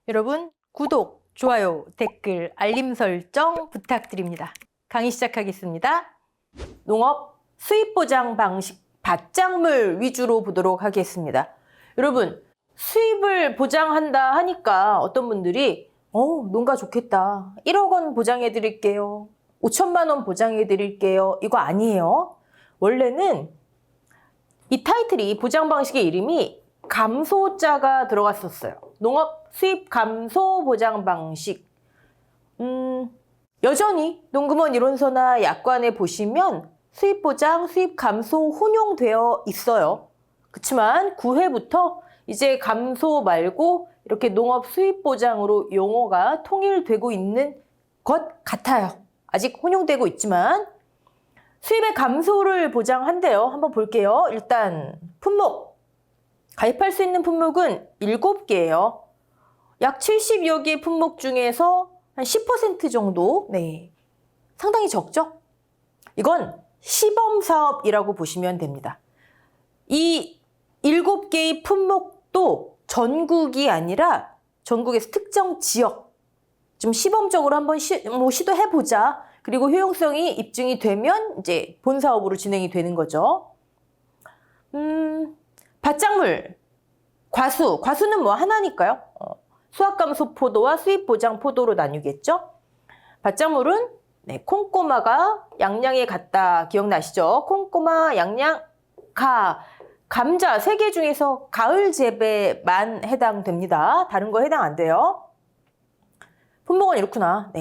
여러분 구독, 좋아요, 댓글, 알림 설정 부탁드립니다. 강의 시작하겠습니다. 농업 수입 보장 방식 밭작물 위주로 보도록 하겠습니다. 여러분 수입을 보장한다 하니까 어떤 분들이 농가 좋겠다. 1억 원 보장해 드릴게요. 5천만 원 보장해 드릴게요. 이거 아니에요. 원래는 이 타이틀이 보장 방식의 이름이 감소자가 들어갔었어요. 농업 수입 감소 보장 방식. 여전히 농구먼 이론서나 약관에 보시면 수입 보장, 수입 감소 혼용되어 있어요. 그렇지만 9회부터 이제 감소 말고 이렇게 농업 수입 보장으로 용어가 통일되고 있는 것 같아요. 아직 혼용되고 있지만 수입의 감소를 보장한대요. 한번 볼게요. 일단 품목. 가입할 수 있는 품목은 7개예요. 약 70여 개 품목 중에서 한 10% 정도, 상당히 적죠? 이건 시범사업이라고 보시면 됩니다. 이 7개의 품목도 전국이 아니라 전국에서 특정 지역, 좀 시범적으로 한번 시도해보자. 그리고 효용성이 입증이 되면 이제 본사업으로 진행이 되는 거죠. 밭작물, 과수는 뭐 하나니까요. 수확감소 포도와 수입보장 포도로 나뉘겠죠. 밭작물은 콩고마가 양양에 갔다. 기억나시죠? 콩고마, 양양, 감자 3개 중에서 가을 재배만 해당됩니다. 다른 거 해당 안 돼요. 품목은 이렇구나.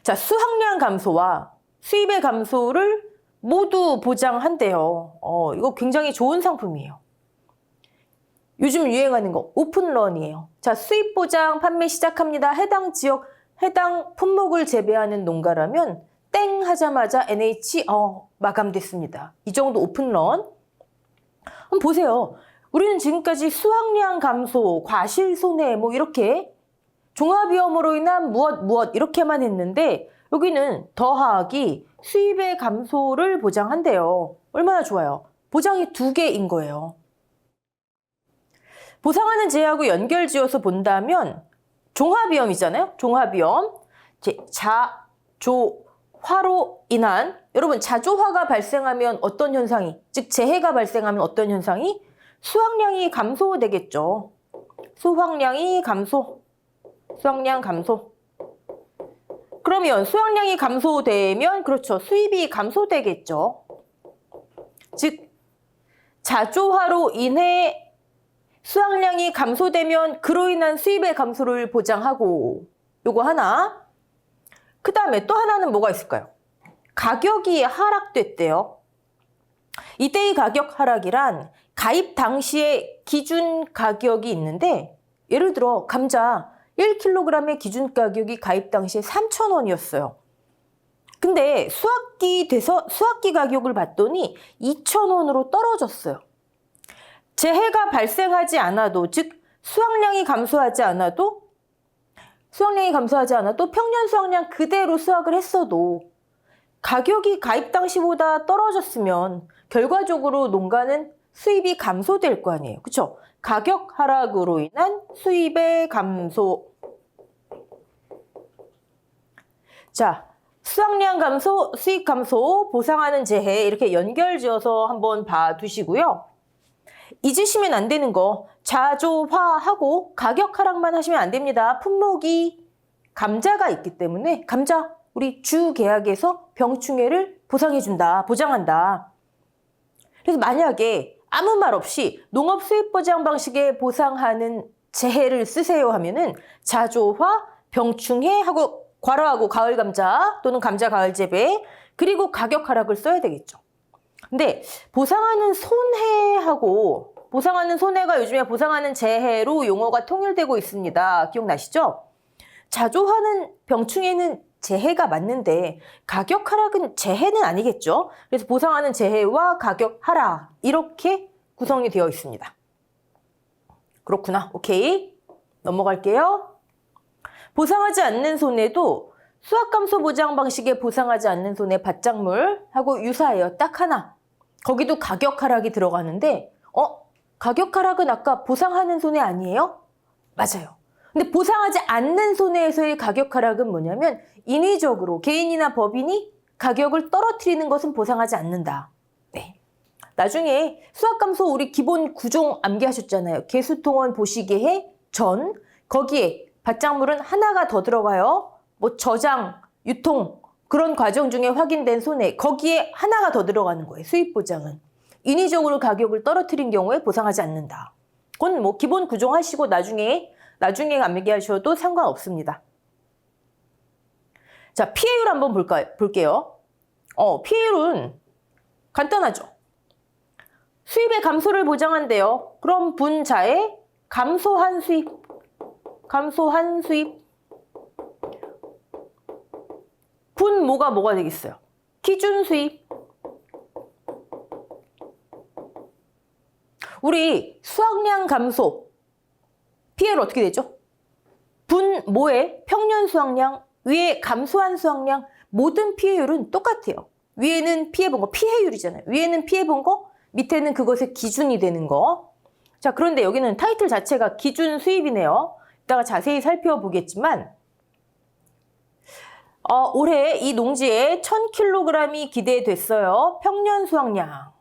자, 수확량 감소와 수입의 감소를 모두 보장한대요. 이거 굉장히 좋은 상품이에요. 요즘 유행하는 거 오픈런이에요. 자, 수입 보장 판매 시작합니다. 해당 지역, 해당 품목을 재배하는 농가라면 땡 하자마자 NH 마감됐습니다. 이 정도 오픈런. 한번 보세요. 우리는 지금까지 수확량 감소, 과실 손해 뭐 이렇게 종합위험으로 인한 무엇 이렇게만 했는데 여기는 더하기 수입의 감소를 보장한대요. 얼마나 좋아요. 보장이 2개인 거예요. 보상하는 제하고 연결지어서 본다면 종합위험이잖아요. 종합위험. 자조화로 인한, 여러분 자조화가 발생하면 어떤 현상이, 즉 재해가 발생하면 어떤 현상이? 수확량이 감소되겠죠. 수확량 감소. 그러면 수확량이 감소되면 그렇죠. 수입이 감소되겠죠. 즉 자조화로 인해 수확량이 감소되면 그로 인한 수입의 감소를 보장하고, 요거 하나. 그 다음에 또 하나는 뭐가 있을까요? 가격이 하락됐대요. 이때의 가격 하락이란 가입 당시의 기준 가격이 있는데, 예를 들어 감자 1kg의 기준 가격이 가입 당시에 3,000원이었어요. 근데 수확기 돼서 수확기 가격을 봤더니 2,000원으로 떨어졌어요. 재해가 발생하지 않아도, 즉 수확량이 감소하지 않아도 평년 수확량 그대로 수확을 했어도 가격이 가입 당시보다 떨어졌으면 결과적으로 농가는 수입이 감소될 거 아니에요. 그렇죠? 가격 하락으로 인한 수입의 감소. 자, 수확량 감소, 수익 감소, 보상하는 재해 이렇게 연결지어서 한번 봐두시고요. 잊으시면 안 되는 거, 자조화하고 가격 하락만 하시면 안 됩니다. 품목이 감자가 있기 때문에 감자 우리 주계약에서 병충해를 보장한다. 그래서 만약에 아무 말 없이 농업 수입 보장 방식에 보상하는 재해를 쓰세요 하면은 자조화, 병충해 하고 괄호하고 가을 감자 또는 감자 가을 재배, 그리고 가격 하락을 써야 되겠죠. 근데 보상하는 손해가 요즘에 보상하는 재해로 용어가 통일되고 있습니다. 기억나시죠? 자조하는 병충해는 재해가 맞는데 가격 하락은 재해는 아니겠죠? 그래서 보상하는 재해와 가격 하락 이렇게 구성이 되어 있습니다. 그렇구나. 오케이. 넘어갈게요. 보상하지 않는 손해도 수확감소 보장 방식에 보상하지 않는 손해 밭작물하고 유사해요. 딱 하나. 거기도 가격 하락이 들어가는데 가격 하락은 아까 보상하는 손해 아니에요? 맞아요. 근데 보상하지 않는 손해에서의 가격 하락은 뭐냐면 인위적으로 개인이나 법인이 가격을 떨어뜨리는 것은 보상하지 않는다. 네. 나중에 수학감소 우리 기본 구종 암기하셨잖아요. 개수통원 보시기에 전, 거기에 받장물은 하나가 더 들어가요. 뭐 저장, 유통 그런 과정 중에 확인된 손해 거기에 하나가 더 들어가는 거예요. 수입보장은. 인위적으로 가격을 떨어뜨린 경우에 보상하지 않는다. 그건 뭐 기본 구종하시고 나중에 암기하셔도 상관없습니다. 자, 피해율 한번 볼게요. 피해율은 간단하죠. 수입의 감소를 보장한대요. 그럼 분자의 감소한 수입. 분 뭐가 되겠어요? 기준 수입. 우리 수확량 감소. 피해율 어떻게 되죠? 분 뭐에 평년 수확량, 위에 감소한 수확량 모든 피해율은 똑같아요. 위에는 피해본 거 피해율이잖아요. 위에는 피해본 거, 밑에는 그것의 기준이 되는 거. 자, 그런데 여기는 타이틀 자체가 기준 수입이네요. 이따가 자세히 살펴보겠지만 올해 이 농지에 1000kg이 기대됐어요. 평년 수확량.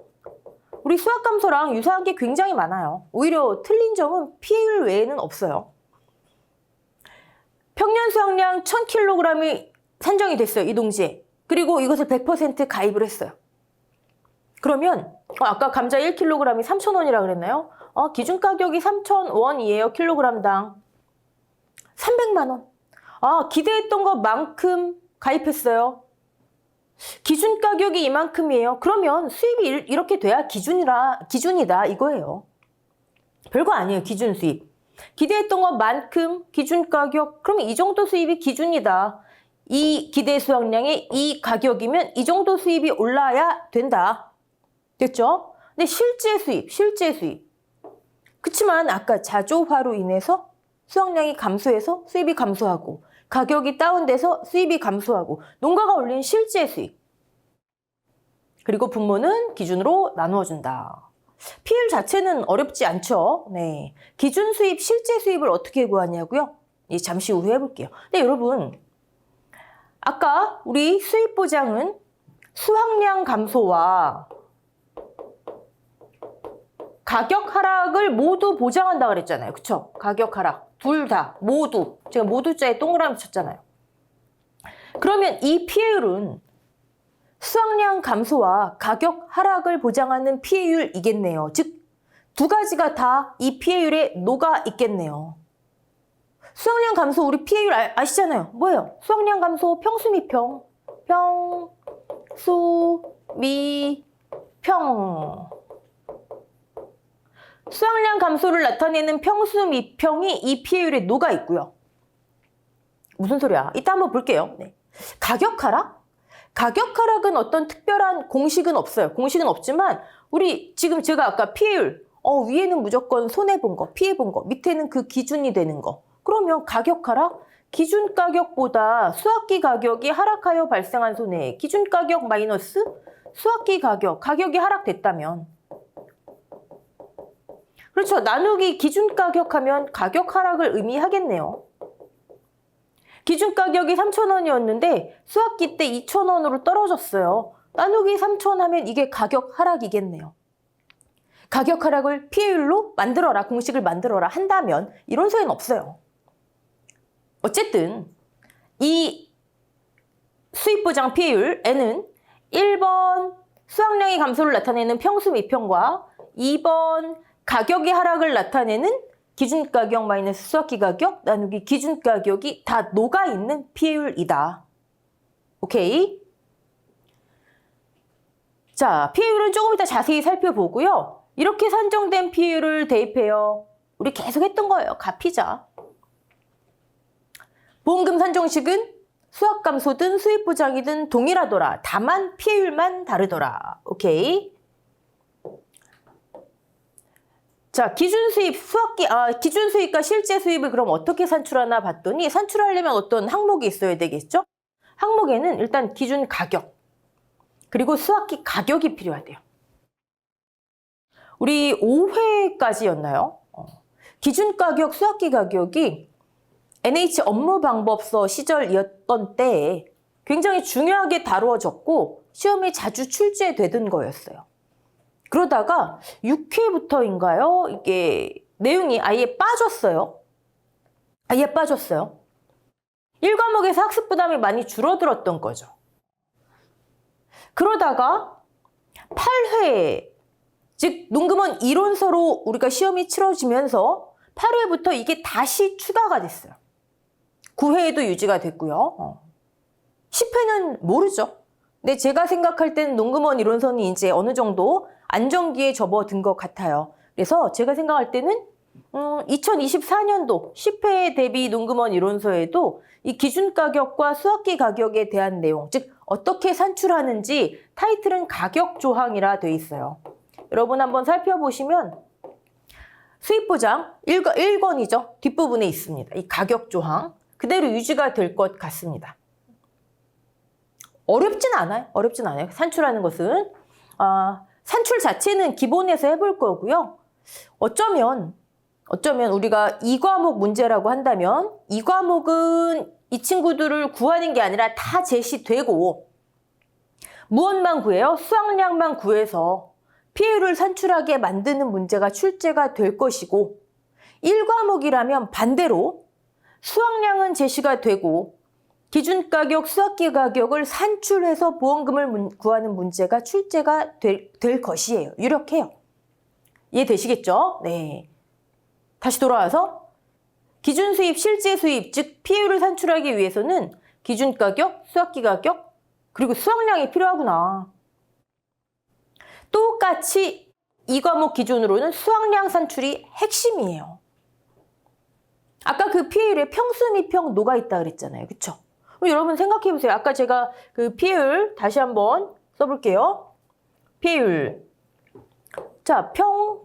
우리 수확 감소랑 유사한 게 굉장히 많아요. 오히려 틀린 점은 피해율 외에는 없어요. 평년 수확량 1000kg이 산정이 됐어요. 이 농지에. 그리고 이것을 100% 가입을 했어요. 그러면 아까 감자 1kg이 3,000원이라 그랬나요? 기준 가격이 3,000원이에요. 킬로그램당. 300만 원. 기대했던 것만큼 가입했어요. 기준 가격이 이만큼이에요. 그러면 수입이 이렇게 돼야 기준이다 이거예요. 별거 아니에요. 기준 수입. 기대했던 것만큼 기준 가격. 그럼 이 정도 수입이 기준이다. 이 기대 수확량의 이 가격이면 이 정도 수입이 올라야 된다. 됐죠? 근데 실제 수입. 그치만 아까 자조화로 인해서 수확량이 감소해서 수입이 감소하고 가격이 다운돼서 수입이 감소하고 농가가 올린 실제 수입. 그리고 분모는 기준으로 나누어준다. 피해율 자체는 어렵지 않죠. 네. 기준 수입, 실제 수입을 어떻게 구하냐고요? 잠시 후에 해볼게요. 근데 여러분, 아까 우리 수입 보장은 수확량 감소와 가격 하락을 모두 보장한다 그랬잖아요. 그쵸? 가격 하락. 둘 다, 모두. 제가 모두자에 동그라미 쳤잖아요. 그러면 이 피해율은 수확량 감소와 가격 하락을 보장하는 피해율이겠네요. 즉, 두 가지가 다 이 피해율에 녹아 있겠네요. 수확량 감소, 우리 피해율 아시잖아요. 뭐예요? 수확량 감소, 평수미평. 수확량 감소를 나타내는 평수미평이 이 피해율에 녹아 있고요. 무슨 소리야? 이따 한번 볼게요. 네. 가격 하락? 가격 하락은 어떤 특별한 공식은 없어요. 공식은 없지만 우리 지금 제가 아까 피해율 위에는 무조건 손해본 거, 피해본 거, 밑에는 그 기준이 되는 거. 그러면 가격 하락? 기준 가격보다 수확기 가격이 하락하여 발생한 손해. 기준 가격 마이너스 수확기 가격이 하락됐다면. 그렇죠. 나누기 기준 가격 하면 가격 하락을 의미하겠네요. 기준 가격이 3,000원이었는데 수확기 때 2,000원으로 떨어졌어요. 나누기 3,000 하면 이게 가격 하락이겠네요. 가격 하락을 피해율로 만들어라, 공식을 만들어라 한다면 이런 소리는 없어요. 어쨌든 이 수입보장 피해율에는 1번 수확량의 감소를 나타내는 평수미평과 2번 가격의 하락을 나타내는 기준가격 마이너스 수확기 가격 나누기 기준가격이 다 녹아있는 피해율이다. 오케이? 자, 피해율은 조금 이따 자세히 살펴보고요. 이렇게 산정된 피해율을 대입해요. 우리 계속 했던 거예요. 갚이자. 보험금 산정식은 수확 감소든 수입 보장이든 동일하더라. 다만 피해율만 다르더라. 오케이? 자, 기준 수입과 실제 수입을 그럼 어떻게 산출하나 봤더니 산출하려면 어떤 항목이 있어야 되겠죠? 항목에는 일단 기준 가격, 그리고 수확기 가격이 필요하대요. 우리 5회까지였나요? 기준 가격, 수확기 가격이 NH 업무방법서 시절이었던 때에 굉장히 중요하게 다루어졌고 시험에 자주 출제되던 거였어요. 그러다가 6회부터인가요? 이게 내용이 아예 빠졌어요. 아예 빠졌어요. 1과목에서 학습 부담이 많이 줄어들었던 거죠. 그러다가 8회, 즉 논금원 이론서로 우리가 시험이 치러지면서 8회부터 이게 다시 추가가 됐어요. 9회에도 유지가 됐고요. 10회는 모르죠. 근데 제가 생각할 때는 논금원 이론서는 이제 어느 정도 안정기에 접어든 것 같아요. 그래서 제가 생각할 때는 2024년도 10회 대비 논금원 이론서에도 이 기준가격과 수학기 가격에 대한 내용, 즉 어떻게 산출하는지 타이틀은 가격조항이라 돼 있어요. 여러분 한번 살펴보시면 수입보장 1권이죠. 뒷부분에 있습니다. 이 가격조항 그대로 유지가 될 것 같습니다. 어렵진 않아요. 어렵진 않아요. 산출하는 것은. 산출 자체는 기본에서 해볼 거고요. 어쩌면 우리가 2과목 문제라고 한다면 2과목은 이 친구들을 구하는 게 아니라 다 제시되고 무엇만 구해요? 수학량만 구해서 피해율을 산출하게 만드는 문제가 출제가 될 것이고 1과목이라면 반대로 수학량은 제시가 되고 기준가격, 수학기 가격을 산출해서 보험금을 구하는 문제가 출제가 될 것이에요. 유력해요. 이해되시겠죠? 네. 다시 돌아와서 기준 수입, 실제 수입, 즉 피해율을 산출하기 위해서는 기준가격, 수학기 가격, 그리고 수학량이 필요하구나. 똑같이 2과목 기준으로는 수학량 산출이 핵심이에요. 아까 그 피해율에 평수 미평 노가 있다 그랬잖아요. 그쵸? 여러분 생각해 보세요. 아까 제가 그 피해율 다시 한번 써볼게요. 피해율. 자, 평,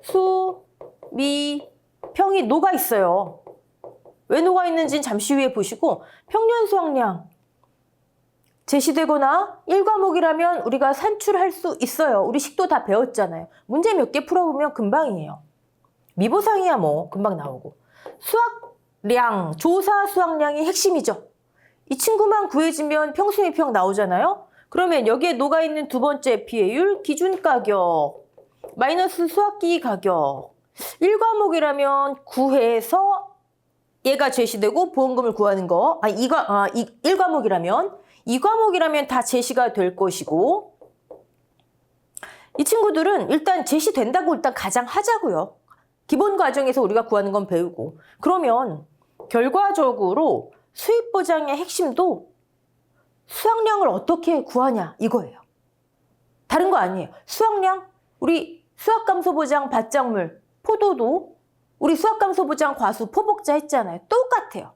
수, 미, 평이 노가 있어요. 왜 노가 있는지는 잠시 후에 보시고 평년 수학량 제시되거나 1과목이라면 우리가 산출할 수 있어요. 우리 식도 다 배웠잖아요. 문제 몇 개 풀어보면 금방이에요. 미보상이야 뭐 금방 나오고. 수학량, 조사 수학량이 핵심이죠. 이 친구만 구해지면 평수미평 나오잖아요. 그러면 여기에 녹아있는 두 번째 피해율, 기준가격, 마이너스 수학기 가격. 1과목이라면 구해서 얘가 제시되고 보험금을 구하는 거. 1과목이라면 2과목이라면 다 제시가 될 것이고 이 친구들은 일단 제시된다고 일단 가장 하자고요. 기본 과정에서 우리가 구하는 건 배우고 그러면 결과적으로 수입보장의 핵심도 수학량을 어떻게 구하냐 이거예요. 다른 거 아니에요. 수학량, 우리 수학감소보장 밭작물, 포도도 우리 수학감소보장 과수 포복자 했잖아요. 똑같아요.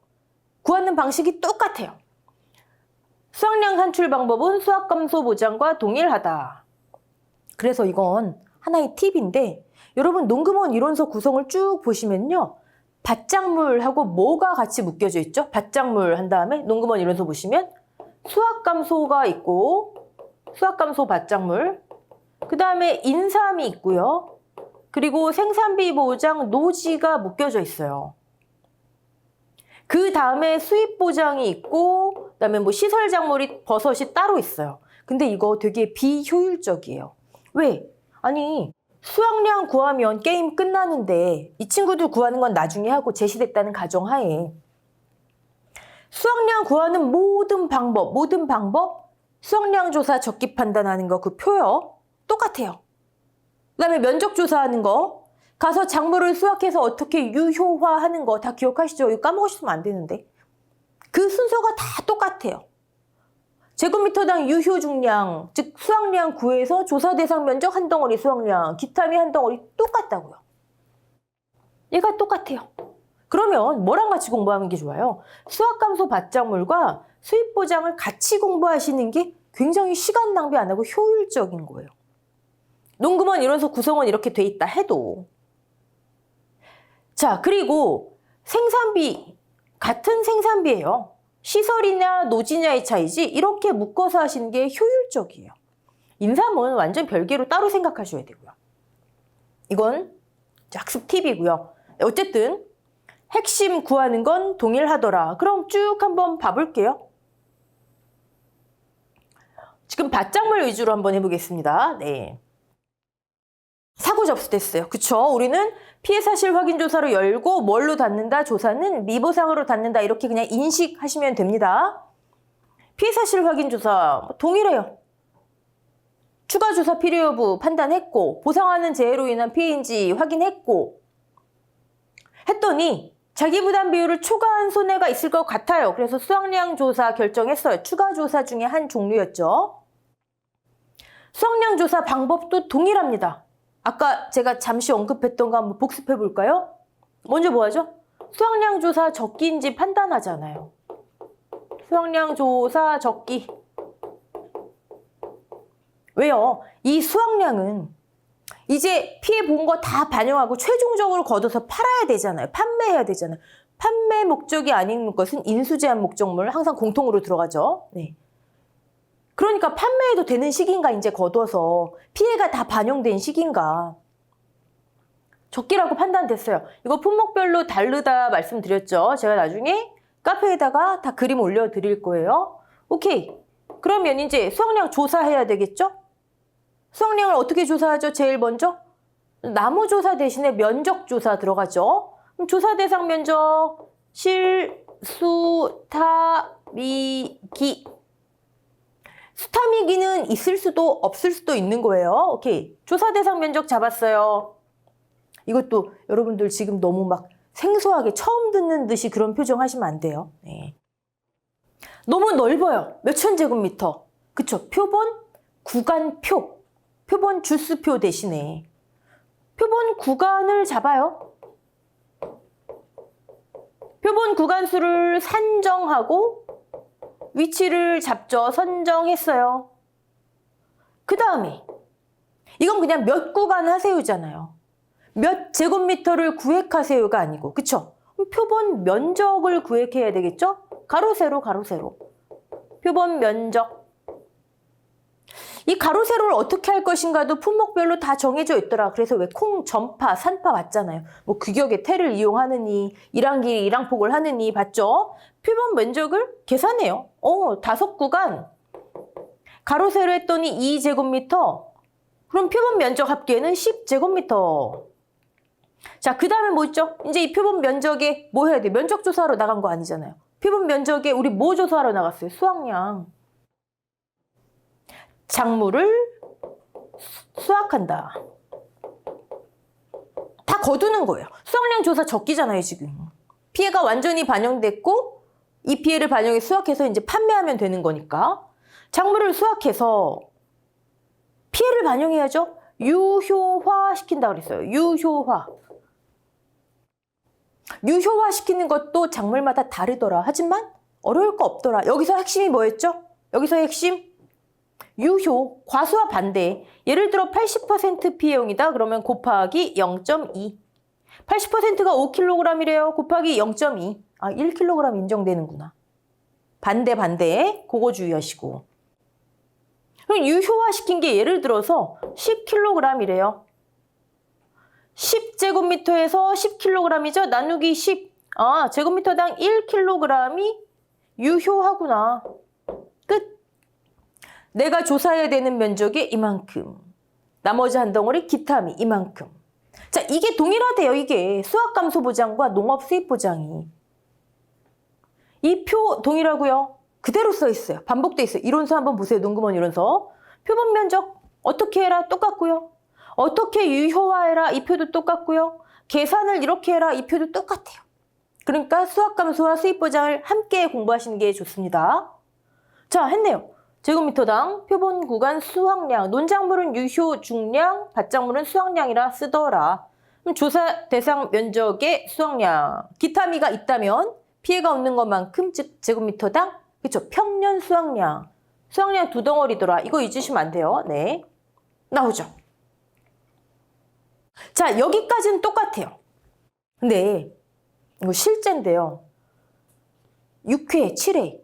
구하는 방식이 똑같아요. 수학량 산출 방법은 수학감소보장과 동일하다. 그래서 이건 하나의 팁인데 여러분 논금원 이론서 구성을 쭉 보시면요. 밭작물하고 뭐가 같이 묶여져 있죠? 밭작물 한 다음에 논금원 이론서 보시면 수학감소가 있고 수학감소 밭작물 그 다음에 인삼이 있고요. 그리고 생산비 보장 노지가 묶여져 있어요. 그 다음에 수입 보장이 있고 그 다음에 뭐 시설 작물이 버섯이 따로 있어요. 근데 이거 되게 비효율적이에요. 왜? 아니 수학량 구하면 게임 끝나는데 이 친구들 구하는 건 나중에 하고 제시됐다는 가정하에 수학량 구하는 모든 방법 수학량 조사 적기 판단하는 거 그 표요 똑같아요. 그 다음에 면적 조사하는 거 가서 작물을 수확해서 어떻게 유효화하는 거 다 기억하시죠? 이거 까먹으시면 안 되는데 그 순서가 다 똑같아요. 제곱미터당 유효 중량, 즉 수확량 구해서 조사 대상 면적 한 덩어리 수확량, 기타미 한 덩어리 똑같다고요. 얘가 똑같아요. 그러면 뭐랑 같이 공부하는 게 좋아요? 수학감소 밭작물과 수입보장을 같이 공부하시는 게 굉장히 시간 낭비 안 하고 효율적인 거예요. 논금원 이론서 구성은 이렇게 돼 있다 해도 자 그리고 생산비 같은 생산비예요. 시설이냐 노지냐의 차이지 이렇게 묶어서 하시는 게 효율적이에요. 인삼은 완전 별개로 따로 생각하셔야 되고요. 이건 학습 팁이고요. 어쨌든 핵심 구하는 건 동일하더라. 그럼 쭉 한번 봐볼게요. 지금 밭작물 위주로 한번 해보겠습니다. 네. 사고 접수됐어요. 그쵸? 우리는 피해 사실 확인 조사로 열고 뭘로 닫는다? 조사는 미보상으로 닫는다. 이렇게 그냥 인식하시면 됩니다. 피해 사실 확인 조사 동일해요. 추가 조사 필요 여부 판단했고 보상하는 재해로 인한 피해인지 확인했고 했더니 자기 부담 비율을 초과한 손해가 있을 것 같아요. 그래서 수확량 조사 결정했어요. 추가 조사 중에 한 종류였죠. 수확량 조사 방법도 동일합니다. 아까 제가 잠시 언급했던 거 한번 복습해 볼까요? 먼저 뭐 하죠? 수확량 조사 적기인지 판단하잖아요. 수확량 조사 적기. 왜요? 이 수확량은 이제 피해 본 거 다 반영하고 최종적으로 걷어서 팔아야 되잖아요. 판매해야 되잖아요. 판매 목적이 아닌 것은 인수제한 목적물 항상 공통으로 들어가죠. 네. 그러니까 판매해도 되는 시기인가 이제 걷어서 피해가 다 반영된 시기인가. 적기라고 판단됐어요. 이거 품목별로 다르다 말씀드렸죠. 제가 나중에 카페에다가 다 그림 올려드릴 거예요. 오케이. 그러면 이제 수확량 조사해야 되겠죠? 수확량을 어떻게 조사하죠? 제일 먼저 나무 조사 대신에 면적 조사 들어가죠. 그럼 조사 대상 면적 실수타미기. 수타미기는 있을 수도 없을 수도 있는 거예요. 오케이. 조사 대상 면적 잡았어요. 이것도 여러분들 지금 너무 막 생소하게 처음 듣는 듯이 그런 표정 하시면 안 돼요. 네. 너무 넓어요. 몇천 제곱미터. 그쵸? 표본 구간표. 표본 주수표 대신에 표본 구간을 잡아요. 표본 구간수를 산정하고 위치를 잡죠. 선정했어요. 그 다음에 이건 그냥 몇 구간 하세요잖아요. 몇 제곱미터를 구획하세요가 아니고 그쵸? 표본 면적을 구획해야 되겠죠? 가로 세로 가로 세로. 표본 면적. 이 가로 세로를 어떻게 할 것인가도 품목별로 다 정해져 있더라. 그래서 왜 콩, 전파, 산파 봤잖아요. 뭐 규격의 태를 이용하느니 이랑 길이 이랑 폭을 하느니 봤죠? 표본 면적을 계산해요. 5구간 가로 세로 했더니 2제곱미터. 그럼 표본 면적 합계는 10제곱미터. 자, 그 다음에 뭐 있죠? 이제 이 표본 면적에 뭐 해야 돼? 면적 조사하러 나간 거 아니잖아요. 표본 면적에 우리 뭐 조사하러 나갔어요? 수확량. 작물을 수확한다. 다 거두는 거예요. 수확량 조사 적기잖아요, 지금. 피해가 완전히 반영됐고 이 피해를 반영해 수확해서 이제 판매하면 되는 거니까 작물을 수확해서 피해를 반영해야죠. 유효화 시킨다 그랬어요. 유효화. 유효화 시키는 것도 작물마다 다르더라. 하지만 어려울 거 없더라. 여기서 핵심이 뭐였죠? 여기서 핵심 유효, 과수와 반대. 예를 들어 80% 피해용이다. 그러면 곱하기 0.2. 80%가 5kg이래요. 곱하기 0.2. 아, 1kg 인정되는구나. 반대. 그거 주의하시고. 그럼 유효화 시킨 게 예를 들어서 10kg이래요. 10제곱미터에서 10kg이죠. 나누기 10. 아, 제곱미터당 1kg이 유효하구나. 끝. 내가 조사해야 되는 면적이 이만큼. 나머지 한 덩어리 기타미 이만큼. 자, 이게 동일하대요. 이게 수확감소보장과 농업수입보장이. 이 표 동일하고요. 그대로 써 있어요. 반복돼 있어요. 이론서 한번 보세요. 농구먼 이론서. 표본 면적 어떻게 해라 똑같고요. 어떻게 유효화해라 이 표도 똑같고요. 계산을 이렇게 해라 이 표도 똑같아요. 그러니까 수확감소와 수입보장을 함께 공부하시는 게 좋습니다. 자, 했네요. 제곱미터당 표본 구간 수확량, 논작물은 유효 중량, 밭작물은 수확량이라 쓰더라. 그럼 조사 대상 면적의 수확량, 기타미가 있다면 피해가 없는 것만큼 즉 제곱미터당 그렇죠. 평년 수확량, 수확량 두 덩어리더라. 이거 잊으시면 안 돼요. 네, 나오죠. 자, 여기까지는 똑같아요. 근데 이거 실제인데요. 6회, 7회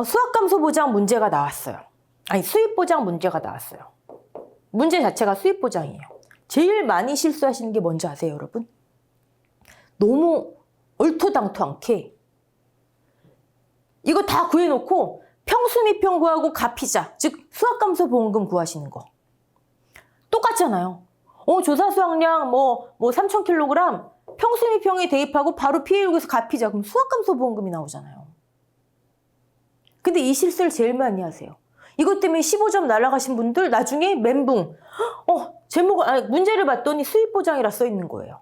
수확감소보장 문제가 나왔어요. 아니, 수입보장 문제가 나왔어요. 문제 자체가 수입보장이에요. 제일 많이 실수하시는 게 뭔지 아세요, 여러분? 너무 얼토당토않게 이거 다 구해놓고 평수미평 구하고 값이자, 즉 수학감소보험금 구하시는 거. 똑같잖아요. 조사 수확량 3,000kg 평수미평에 대입하고 바로 PA율 구해서 값이자. 그럼 수학감소보험금이 나오잖아요. 근데 이 실수를 제일 많이 하세요. 이것 때문에 15점 날아가신 분들 나중에 멘붕. 문제를 봤더니 수입보장이라 써 있는 거예요.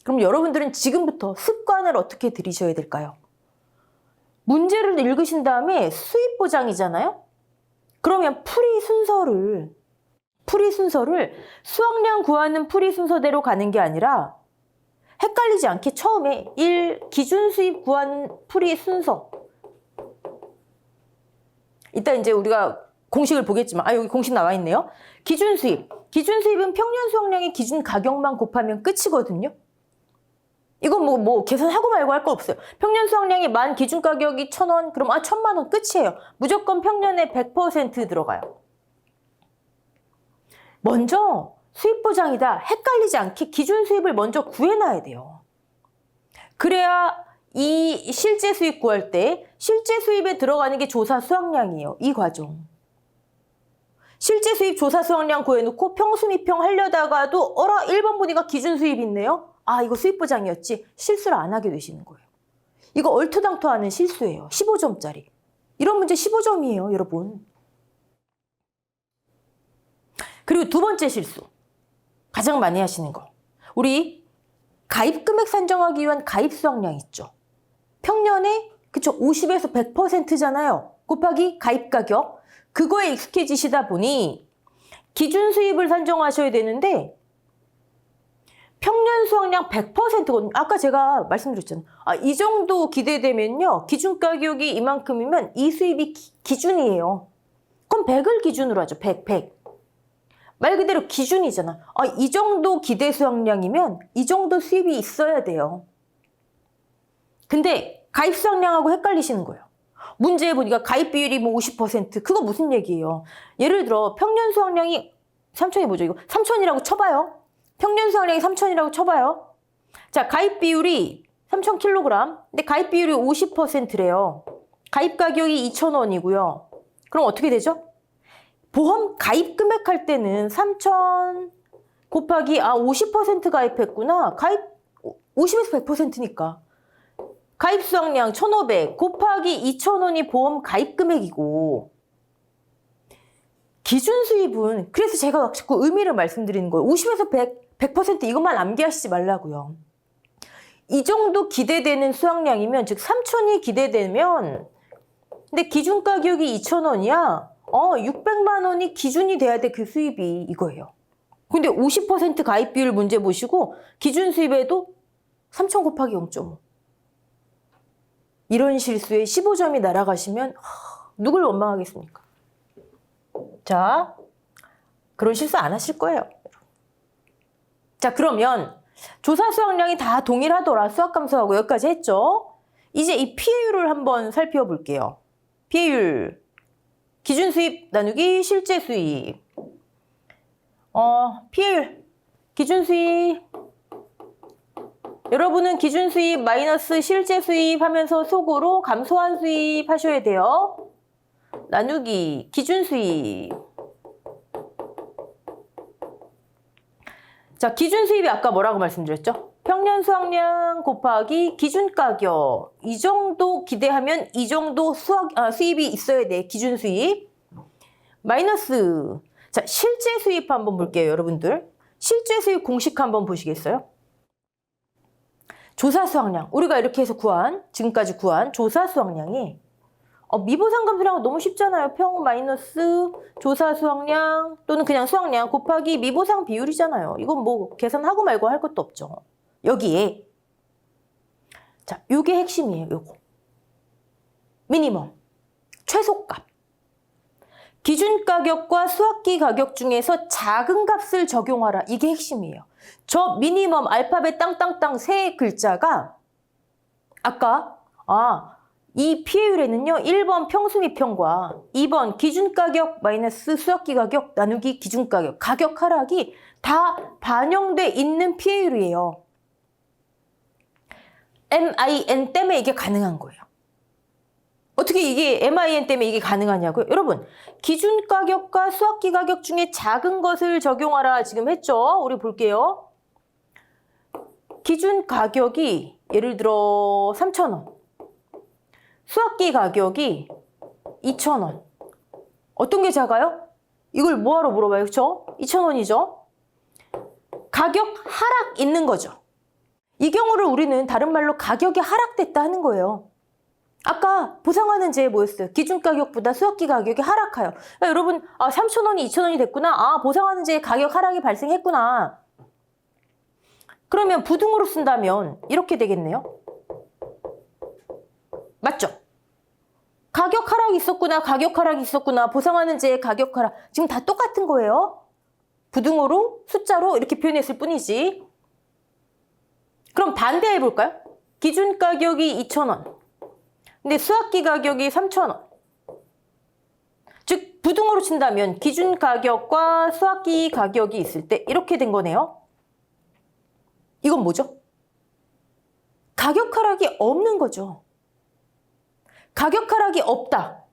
그럼 여러분들은 지금부터 습관을 어떻게 들이셔야 될까요? 문제를 읽으신 다음에 수입보장이잖아요? 그러면 풀이 순서를 수확량 구하는 풀이 순서대로 가는 게 아니라 헷갈리지 않게 처음에 1. 기준 수입 구하는 풀이 순서. 이따 이제 우리가 공식을 보겠지만, 여기 공식 나와 있네요. 기준 수입. 기준 수입은 평년 수확량의 기준 가격만 곱하면 끝이거든요. 이건 계산하고 말고 할 거 없어요. 평년 수확량이 만 기준 가격이 1,000원, 그럼 1,000만 원 끝이에요. 무조건 평년에 100% 들어가요. 먼저 수입보장이다 헷갈리지 않게 기준 수입을 먼저 구해놔야 돼요. 그래야 이 실제 수입 구할 때 실제 수입에 들어가는 게 조사 수확량이에요. 이 과정. 실제 수입 조사 수확량 구해놓고 평수미평 하려다가도 1번 보니까 기준 수입 있네요. 이거 수입보장이었지. 실수를 안 하게 되시는 거예요. 이거 얼토당토하는 실수예요. 15점짜리. 이런 문제 15점이에요, 여러분. 그리고 두 번째 실수. 가장 많이 하시는 거. 우리 가입 금액 산정하기 위한 가입 수확량 있죠. 평년에 50에서 100%잖아요. 곱하기 가입 가격. 그거에 익숙해지시다 보니 기준 수입을 산정하셔야 되는데 평년 수확량 100%거든요. 아까 제가 말씀드렸잖아요. 이 정도 기대되면요. 기준 가격이 이만큼이면 이 수입이 기준이에요. 그럼 100을 기준으로 하죠. 100. 말 그대로 기준이잖아. 이 정도 기대 수확량이면 이 정도 수입이 있어야 돼요. 근데 가입 수확량하고 헷갈리시는 거예요. 문제에 보니까 가입 비율이 50%. 그거 무슨 얘기예요? 예를 들어 평년 수확량이 3,000이 뭐죠? 이거 3,000이라고 쳐봐요. 평년 수확량이 3,000이라고 쳐봐요. 자, 가입 비율이 3,000kg. 근데 가입 비율이 50%래요. 가입 가격이 2,000원이고요. 그럼 어떻게 되죠? 보험 가입 금액 할 때는 3,000 곱하기 50% 가입했구나. 가입 50에서 100%니까. 가입 수확량 1,500 곱하기 2,000원이 보험 가입 금액이고 기준 수입은 그래서 제가 자꾸 의미를 말씀드리는 거예요. 50에서 100% 이것만 암기하시지 말라고요. 이 정도 기대되는 수확량이면 즉 3,000이 기대되면 근데 기준 가격이 2,000원이야. 600만 원이 기준이 돼야 돼. 그 수입이 이거예요. 근데 50% 가입 비율 문제 보시고 기준 수입에도 3,000 곱하기 0.5. 이런 실수에 15점이 날아가시면 누굴 원망하겠습니까? 자, 그런 실수 안 하실 거예요. 자, 그러면 조사 수확량이 다 동일하더라. 수학감소하고 여기까지 했죠? 이제 이 피해율을 한번 살펴볼게요. 피해율. 기준 수입 나누기 실제 수입. 피해율. 기준 수입. 여러분은 기준 수입 마이너스 실제 수입 하면서 속으로 감소한 수입 하셔야 돼요. 나누기 기준 수입. 자, 기준 수입이 아까 뭐라고 말씀드렸죠? 평년 수확량 곱하기 기준 가격. 이 정도 기대하면 이 정도 수입이 있어야 돼. 기준 수입. 마이너스. 자, 실제 수입 한번 볼게요, 여러분들. 실제 수입 공식 한번 보시겠어요? 조사 수확량. 우리가 이렇게 해서 지금까지 구한 조사 수확량이 미보상감소량은 너무 쉽잖아요. 평 마이너스 조사 수확량 또는 그냥 수확량 곱하기 미보상 비율이잖아요. 이건 계산하고 말고 할 것도 없죠. 여기에 자, 요게 핵심이에요. 요거. 미니멈. 최소값. 기준 가격과 수학기 가격 중에서 작은 값을 적용하라. 이게 핵심이에요. 저 미니멈 알파벳 땅땅땅 세 글자가 아까 이 피해율에는요. 1번 평수미평과 2번 기준가격 마이너스 수학기 가격 나누기 기준가격 가격 하락이 다 반영돼 있는 피해율이에요. MIN 때문에 이게 가능한 거예요. 어떻게 이게 MIN 때문에 이게 가능하냐고요? 여러분, 기준가격과 수학기 가격 중에 작은 것을 적용하라 지금 했죠? 우리 볼게요. 기준가격이 예를 들어 3,000원. 수학기 가격이 2,000원. 어떤 게 작아요? 이걸 뭐하러 물어봐요? 그쵸? 2,000원이죠? 가격 하락 있는 거죠. 이 경우를 우리는 다른 말로 가격이 하락됐다 하는 거예요. 아까 보상하는 제 뭐였어요? 기준가격보다 수학기 가격이 하락해요. 그러니까 여러분, 3,000원이 2,000원이 됐구나. 보상하는 제 가격 하락이 발생했구나. 그러면 부등으로 쓴다면 이렇게 되겠네요. 맞죠? 가격 하락이 있었구나, 가격 하락이 있었구나, 보상하는 제 가격 하락. 지금 다 똑같은 거예요. 부등호로, 숫자로 이렇게 표현했을 뿐이지. 그럼 반대해 볼까요? 기준 가격이 2,000원. 근데 수학기 가격이 3,000원. 즉, 부등호로 친다면 기준 가격과 수학기 가격이 있을 때 이렇게 된 거네요. 이건 뭐죠? 가격 하락이 없는 거죠. 가격 하락이 없다.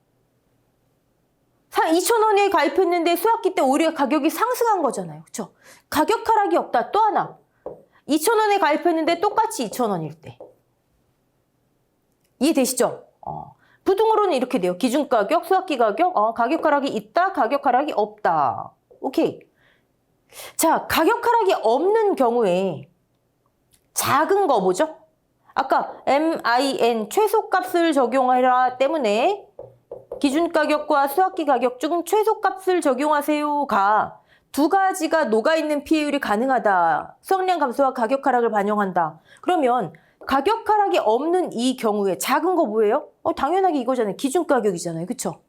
2,000원에 가입했는데 수학기 때 오히려 가격이 상승한 거잖아요. 그렇죠? 가격 하락이 없다. 또 하나. 2,000원에 가입했는데 똑같이 2,000원일 때. 이해되시죠? 부등으로는 이렇게 돼요. 기준가격, 수학기 가격, 가격 하락이 있다, 가격 하락이 없다. 오케이. 자, 가격 하락이 없는 경우에 작은 거 뭐죠? 아까 MIN 최소값을 적용하라 때문에 기준가격과 수학기 가격 중 최소값을 적용하세요가 두 가지가 녹아있는 피해율이 가능하다. 수학량 감소와 가격 하락을 반영한다. 그러면 가격 하락이 없는 이 경우에 작은 거 뭐예요? 당연하게 이거잖아요. 기준가격이잖아요. 그쵸?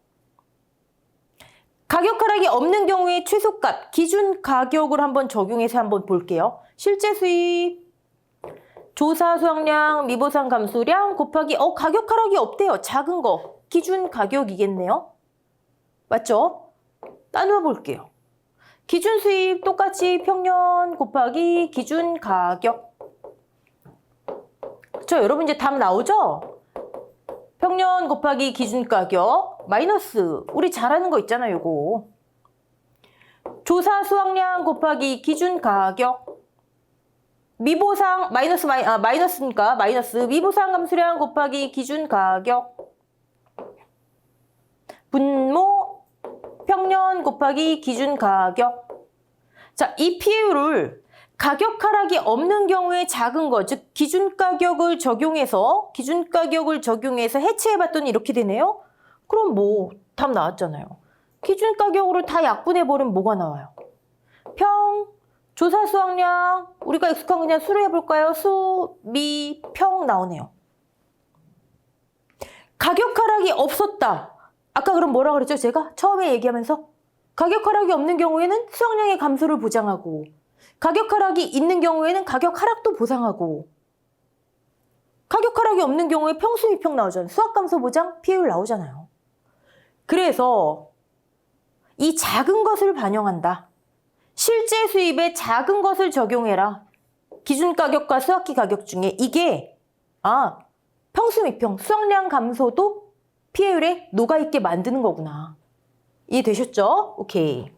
가격 하락이 없는 경우에 최소값, 기준가격을 한번 적용해서 한번 볼게요. 실제 수입, 조사 수학량, 미보상 감소량 곱하기 가격 하락이 없대요. 작은 거, 기준가격이겠네요. 맞죠? 나누어 볼게요. 기준 수입 똑같이 평년 곱하기 기준 가격. 그쵸? 여러분 이제 답 나오죠? 평년 곱하기 기준 가격 마이너스 우리 잘하는 거 있잖아요. 요거. 조사 수학량 곱하기 기준 가격. 미보상 마이너스니까 마이너스 미보상 감소량 곱하기 기준 가격. 분모 평년 곱하기 기준 가격. 자, 이 피해율을 가격 하락이 없는 경우에 작은 거, 즉 기준가격을 적용해서 해체해봤더니 이렇게 되네요. 그럼 뭐 답 나왔잖아요. 기준가격으로 다 약분해버리면 뭐가 나와요? 조사 수학량, 우리가 익숙한 그냥 수로 해볼까요? 미, 평 나오네요. 가격 하락이 없었다. 아까 그럼 뭐라 그랬죠? 제가 처음에 얘기하면서 가격 하락이 없는 경우에는 수학량의 감소를 보장하고 가격 하락이 있는 경우에는 가격 하락도 보상하고 가격 하락이 없는 경우에 평수미평 나오잖아요. 수학 감소 보장 피해율 나오잖아요. 그래서 이 작은 것을 반영한다. 실제 수입에 작은 것을 적용해라. 기준가격과 수학기 가격 중에 이게 평수미평, 수학량 감소도 피해율에 녹아있게 만드는 거구나. 이해되셨죠? 오케이.